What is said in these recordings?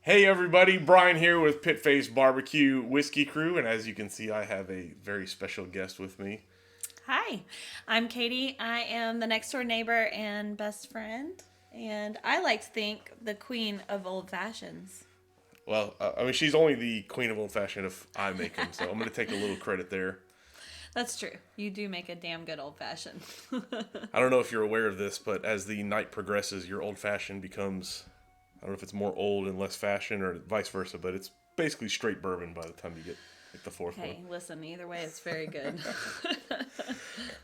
Hey everybody, Brian here with Pit Face Barbecue Whiskey Crew, and as you can see, I have a very special guest with me. Hi, I'm Katy. I am the next door neighbor and best friend, and I like to think the queen of old fashions. Well, she's only the queen of old fashioned if I make them, so I'm going to take a little credit there. That's true. You do make a damn good old fashioned. I don't know if you're aware of this, but as the night progresses, your old fashioned becomes, I don't know if it's more old and less fashion or vice versa, but it's basically straight bourbon by the time you get like the fourth Hey, one. listen, either way, it's very good.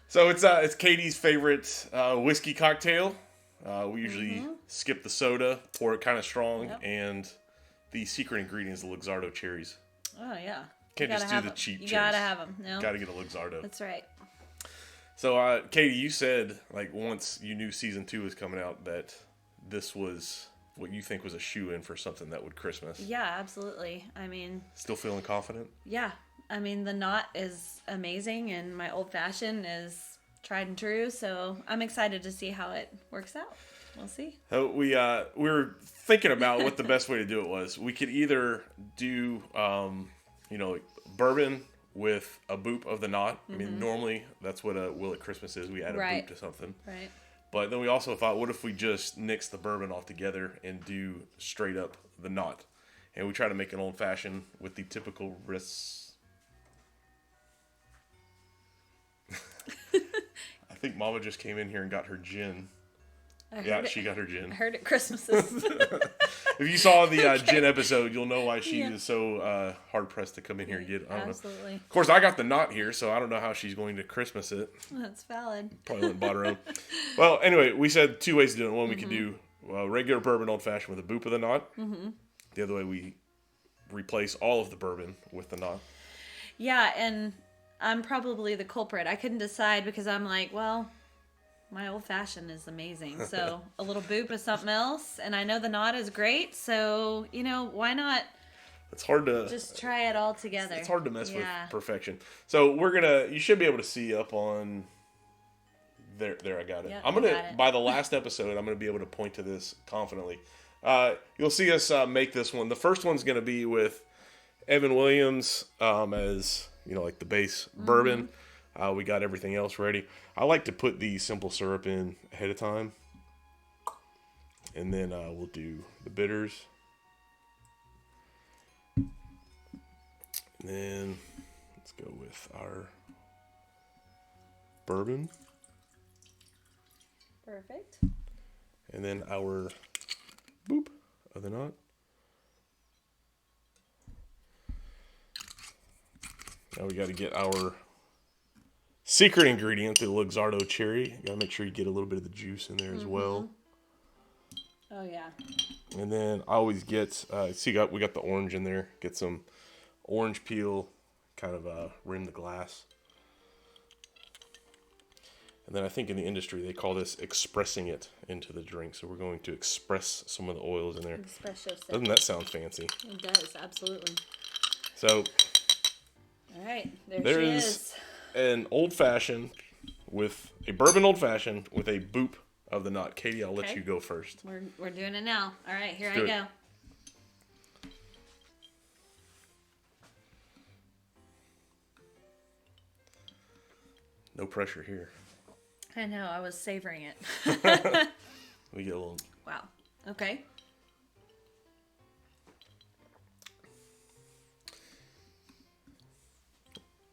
So it's Katie's favorite whiskey cocktail. We usually skip the soda, pour it kind of strong, Yep. and the secret ingredient is the Luxardo cherries. Oh, yeah. Can't You just gotta do have the 'em. cheap You cherries. gotta have them. No, Gotta get a Luxardo. that's right. So, Katie, you said, like, once you knew season 2 was coming out, that this was what you think was a shoe-in for something that would Christmas. Yeah, absolutely. I mean, Still feeling confident? yeah. I mean, the knot is amazing, and my old fashioned is tried and true. So I'm excited to see how it works out. We'll see. So we were thinking about what the best way to do it was. We could either do, like bourbon with a boop of the knot. I mean, normally that's what a Will at Christmas is. We add a Right. boop to something. Right. But then we also thought, what if we just nix the bourbon off together and do straight up the knot? And we try to make an old fashioned with the typical risks. I think Mama just came in here and got her gin. She got her gin. I heard it Christmases. If you saw the gin episode, you'll know why she is so hard pressed to come in here and get it. I don't know. Absolutely. Of course, I got the knot here, so I don't know how she's going to Christmas it. That's valid. Probably went and bought her own. Well, anyway, we said two ways to do it. One, we could do regular bourbon old fashioned with a boop of the knot. Mm-hmm. The other way, we replace all of the bourbon with the knot. Yeah, and I'm probably the culprit. I couldn't decide because I'm like, well, my old fashioned is amazing. So a little boop is something else. And I know the knot is great. So, why not It's hard to just try it all together? It's hard to mess with Yeah. perfection. So you should be able to see up on there. I got it. Yep, I'm I gonna got it. by the last episode, I'm gonna be able to point to this confidently. You'll see us make this one. The first one's gonna be with Evan Williams as like the base bourbon. We got everything else ready. I like to put the simple syrup in ahead of time, and then we'll do the bitters. And then let's go with our bourbon. Perfect. And then our boop of the knot. Now we got to get our secret ingredient, the Luxardo cherry. Got to make sure you get a little bit of the juice in there as well. Oh, yeah. And then I always get, we got the orange in there. Get some orange peel, kind of rim the glass. And then I think in the industry they call this expressing it into the drink. So we're going to express some of the oils in there. Espresso sip. Doesn't that sound fancy? It does, absolutely. So All right, there there she is is. an old fashioned with a bourbon old fashioned with a boop of the knot. Katie, I'll let Okay. you go first. We're doing it now. All right, here Do I it. go. No pressure here. I know, I was savoring it. We get a little. Wow. Okay.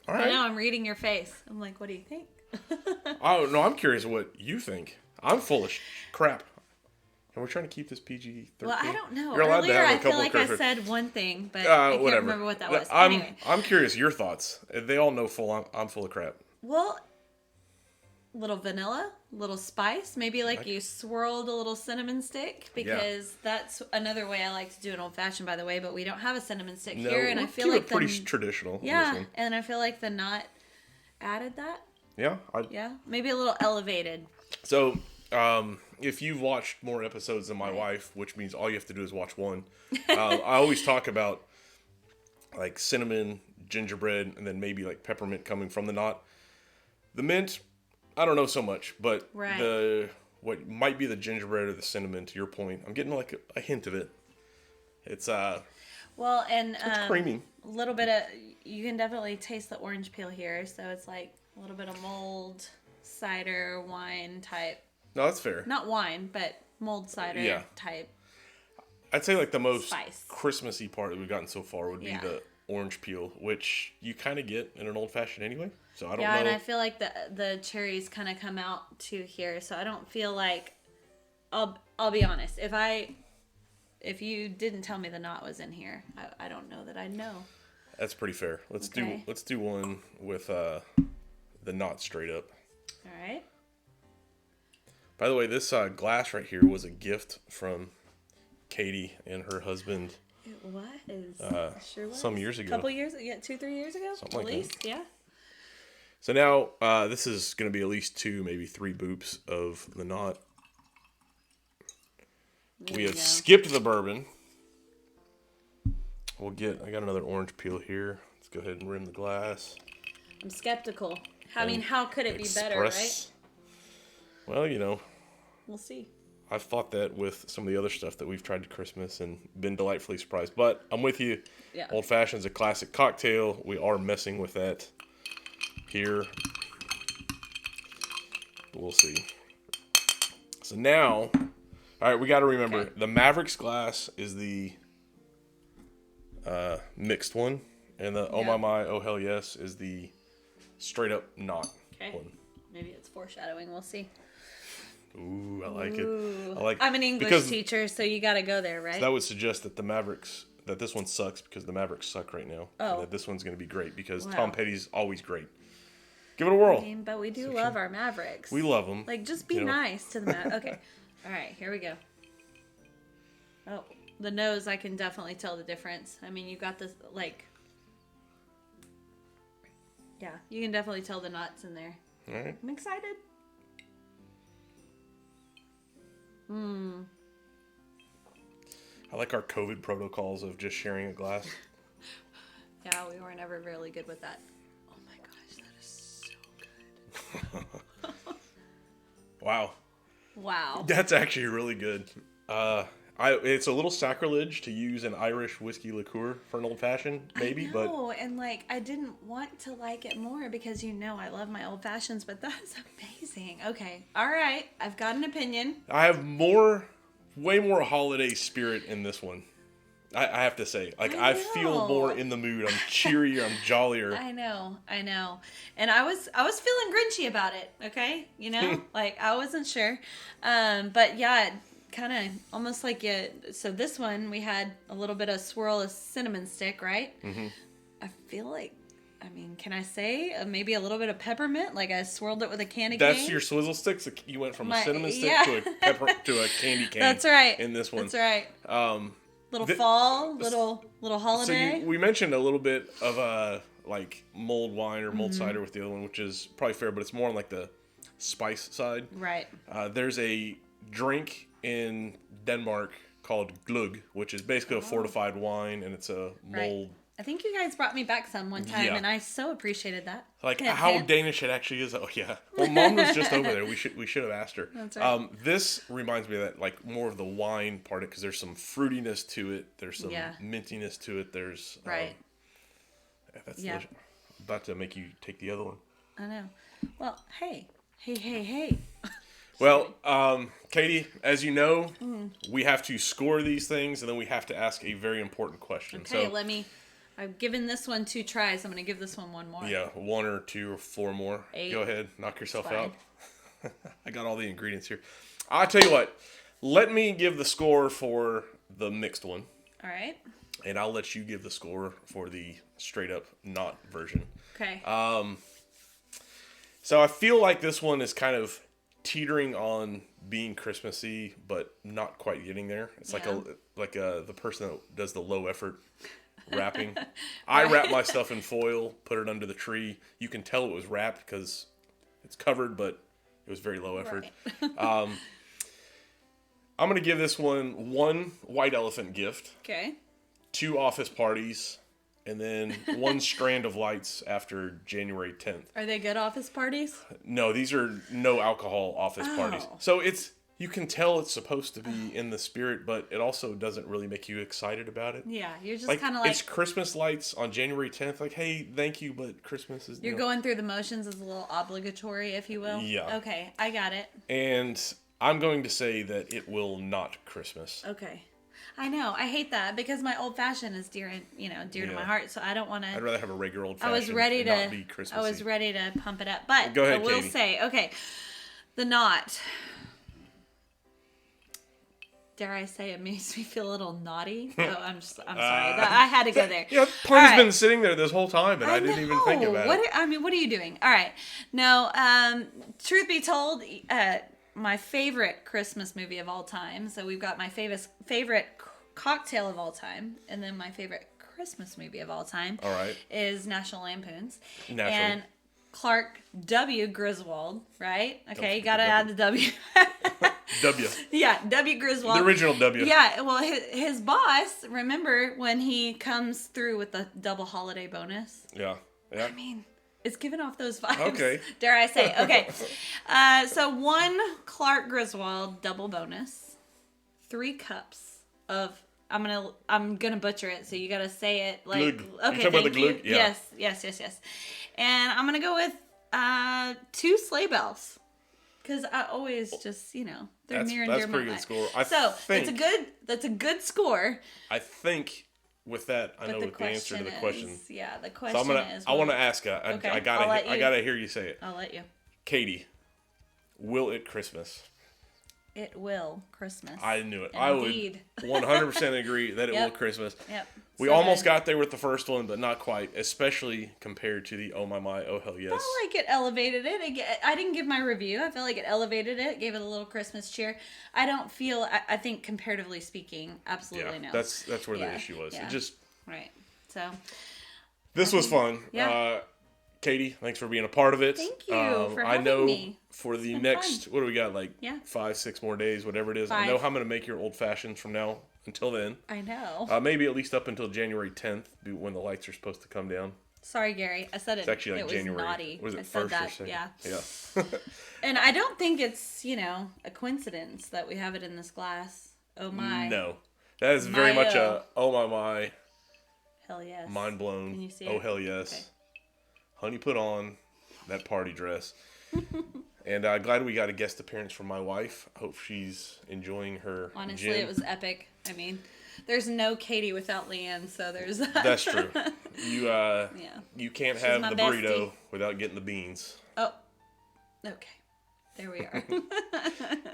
All I right. know, I'm reading your face. I'm like, what do you think? Oh no, I'm curious what you think. I'm full of crap. And we're trying to keep this PG-13. Well, I don't know. You're allowed to Earlier, have a I feel couple like I curses. said one thing, but I can't Whatever. remember what that was. I'm Anyway. curious your thoughts. They all know I'm full of crap. Well, little vanilla, little spice. Maybe like you swirled a little cinnamon stick because that's another way I like to do an old fashioned, by the way. But we don't have a cinnamon stick No, here, and I we'll feel keep like it pretty traditional. on this yeah, one. and I feel like the knot added that. Yeah. Yeah, maybe a little elevated. So, if you've watched more episodes than my wife, which means all you have to do is watch one, I always talk about like cinnamon, gingerbread, and then maybe like peppermint coming from the knot. The mint, I don't know so much, but Right. what might be the gingerbread or the cinnamon, to your point, I'm getting like a hint of it. It's Well, and it's creamy. a little bit of, you can definitely taste the orange peel here. So it's like a little bit of mulled cider wine type. No, that's fair. Not wine, but mulled cider type. I'd say like the most Spice. Christmassy part that we've gotten so far would be the orange peel, which you kind of get in an old fashioned anyway. So I don't know. Yeah, and I feel like the cherries kind of come out too here. So I don't feel like, I'll be honest. If you didn't tell me the knot was in here, I don't know that I'd know. That's pretty fair. Let's do one with the knot straight up. All right. By the way, this glass right here was a gift from Katy and her husband. It was. Sure was. Some years ago. A couple years, 2-3 years ago? Something at like least, that. yeah. So now this is going to be at least 2, maybe 3 boops of the knot. We have skipped the bourbon. I got another orange peel here. Let's go ahead and rim the glass. I'm skeptical. I mean, how could it be better, right? Well, you know. We'll see. I've thought that with some of the other stuff that we've tried at Christmas and been delightfully surprised. But I'm with you. Yeah. Old Fashioned's a classic cocktail. We are messing with that here. We'll see. So now, all right, we got to remember the Mavericks glass is the mixed one, and the Oh My Oh Hell Yes is the straight up knot one. Maybe it's foreshadowing. We'll see. Ooh, I like it. I'm an English teacher, so you got to go there, right? So that would suggest that that this one sucks because the Mavericks suck right now. Oh. And that this one's going to be great because Tom Petty's always great. Give it a whirl. I mean, but we do love our Mavericks. We love them. Like, just be nice to the Mavericks. Okay. All right, here we go. Oh, the nose, I can definitely tell the difference. I mean, you got this, like... Yeah, you can definitely tell the knots in there. All right. I'm excited. I like our COVID protocols of just sharing a glass. Yeah, we weren't ever really good with that. Oh my gosh, that is so good. Wow. That's actually really good. It's a little sacrilege to use an Irish whiskey liqueur for an old fashioned, maybe. I know, and like I didn't want to like it more because I love my old fashions, but that's amazing. Okay, all right, I've got an opinion. I have way more holiday spirit in this one. I have to say, like I feel more in the mood. I'm cheerier. I'm jollier. I know, and I was feeling grinchy about it. Okay, like I wasn't sure, but yeah. Kind of almost like so this one we had a little bit of swirl of cinnamon stick, right? Mm-hmm. I feel like, can I say maybe a little bit of peppermint? Like I swirled it with a candy cane. That's your swizzle sticks. You went from a cinnamon stick to a candy cane. That's right. In this one, that's right. Little holiday. So we mentioned a little bit of like mulled wine or mulled cider with the other one, which is probably fair, but it's more on like the spice side. Right. There's a drink in Denmark called gløgg, which is basically a fortified wine, and it's a mulled. I think you guys brought me back some one time, and I so appreciated that. Like how Danish it actually is. Oh yeah. Well, Mom was just over there. We should have asked her. That's right. This reminds me of that, like more of the wine part of it, because there's some fruitiness to it. There's some mintiness to it. There's that's delicious. I'm about to make you take the other one. I know. Well, hey. Well, Katy, as you know, we have to score these things, and then we have to ask a very important question. Okay, I've given this one 2 tries. I'm going to give this one more. Yeah, 1 or 2 or 4 more. 8. Go ahead, knock yourself out. I got all the ingredients here. I'll tell you what. Let me give the score for the mixed one. All right. And I'll let you give the score for the straight-up knot version. Okay. So I feel like this one is kind of teetering on being Christmassy, but not quite getting there. It's like the person that does the low effort wrapping. I wrap my stuff in foil, put it under the tree. You can tell it was wrapped because it's covered, but it was very low effort. Right. I'm going to give this one white elephant gift. Okay. 2 office parties. And then 1 strand of lights after January 10th. Are they good office parties? No, these are no alcohol office parties. So it's you can tell it's supposed to be in the spirit, but it also doesn't really make you excited about it. Yeah, you're just Like, kind of like... it's Christmas lights on January 10th. Like, hey, thank you, but Christmas is... You're going through the motions as a little obligatory, if you will. Yeah. Okay, I got it. And I'm going to say that it will not Christmas. Okay. I know. I hate that because my old fashioned is dear to my heart. So I don't want to... I'd rather have a regular old fashioned not be Christmassy. I was ready to pump it up. But Go ahead, I will Katie. say, okay, the knot... Dare I say it makes me feel a little naughty? Oh, I'm sorry. I had to go there. Yeah, Party's been sitting there this whole time, and I didn't even think about it. What are you doing? All right. No, truth be told, my favorite Christmas movie of all time. So we've got my favorite cocktail of all time, and then my favorite Christmas movie of all time. All right. Is National Lampoons. Naturally. And Clark W. Griswold, right? Okay, you got to add the W. W. Yeah, W. Griswold. The original W. Yeah, well, his boss, remember when he comes through with the double holiday bonus? Yeah. I mean, it's giving off those vibes. Okay. Dare I say. Okay. So 1 Clark Griswold double bonus, 3 cups of... I'm gonna butcher it, so you gotta say it like... Glug. Okay, You're talking about the thank you. glug? Yeah. Yes. And I'm gonna go with 2 sleigh bells. Because I always just, they're near and dear That's a pretty good score. That's a good score. I think with that, I know what the answer to the question. Yeah, the question is... I want to ask you. Okay, I gotta hear you say it. I'll let you. Katie, will it Christmas? It will Christmas. I knew it. Indeed. I would 100% agree that it will Christmas. Yep. We almost got there with the first one, but not quite, especially compared to the Oh My My, Oh Hell Yes. I felt like it elevated it. I didn't give my review. I felt like it elevated it, gave it a little Christmas cheer. I don't feel, I think comparatively speaking, absolutely no. That's where the issue was. Yeah. It just... Right. So. This was fun. Yeah. Katie, thanks for being a part of it. Thank you for having me. For the next, what do we got, 5, 6 more days, whatever it is. 5. I know how I'm going to make your old fashions from now until then. I know. Maybe at least up until January 10th, when the lights are supposed to come down. Sorry, Gary. I said it. It's actually it January. Was naughty. Was it I first said that. or second? Yeah. And I don't think it's, a coincidence that we have it in this glass. Oh my. No. That is very much a, oh my. Hell yes. Mind blown. Can you see Oh it? hell yes. Okay. Honey put on that party dress. And glad we got a guest appearance from my wife. I hope she's enjoying her Honestly, gin. it was epic. I mean, there's no Katie without Leanne, so there's that. That's true. You can't have the burrito bestie. without getting the beans. Oh, okay. There we are.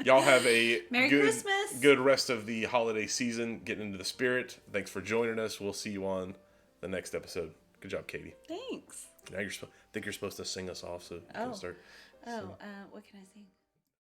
Y'all have a Merry Christmas. Good rest of the holiday season. Getting into the spirit. Thanks for joining us. We'll see you on the next episode. Good job, Katie. Thanks. Now I think you're supposed to sing us off, so you can start. What can I sing?